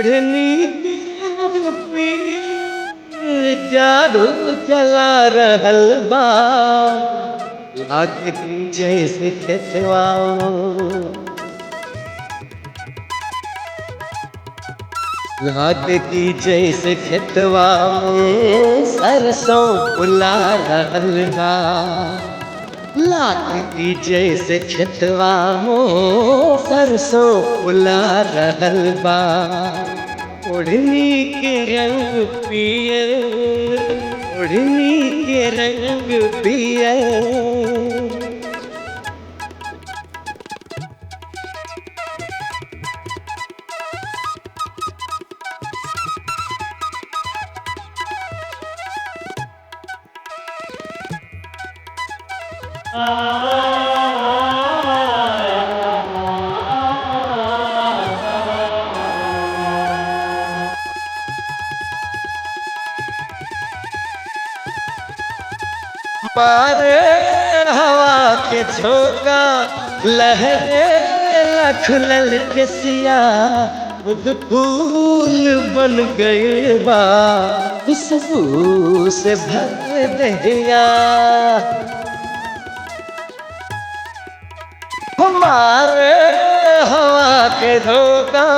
ओढ़नी पे जादू चला रहल बा, लागे जैसे खेतवा लागे की जैसे खेतवा में सरसों फुला रहल बा, लागे की जैसे खेतवा में सरसों फुला रहल बा। ओढ़नी के रंग पियर, ओढ़नी के रंग पियर, मारे हवा के झोंका लहरे खुलल केसिया, खुद फूल बन गए बा, खुशबू से भर दहिया। हमारे हवा के झोंका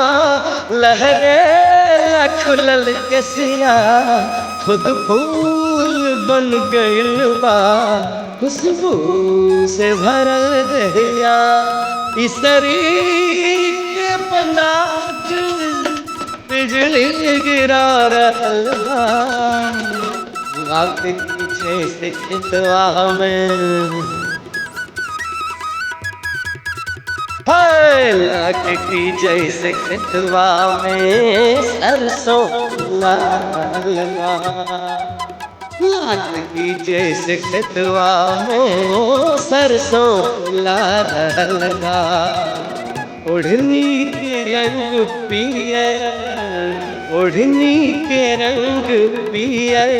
लहरे खुलल केसिया, खुद फूल बन गइल बा, खुशबू से भरल दहिया। इसरी के पनाक बिजली गिरा रहल बा, लागे पीछे से खेतवा में लागे की जैसे खेतवा में सरसों लगा, लागे की जैसे खेतवा में सरसों लगा। ओढ़नी के रंग पियर, ओढ़नी के रंग पियर,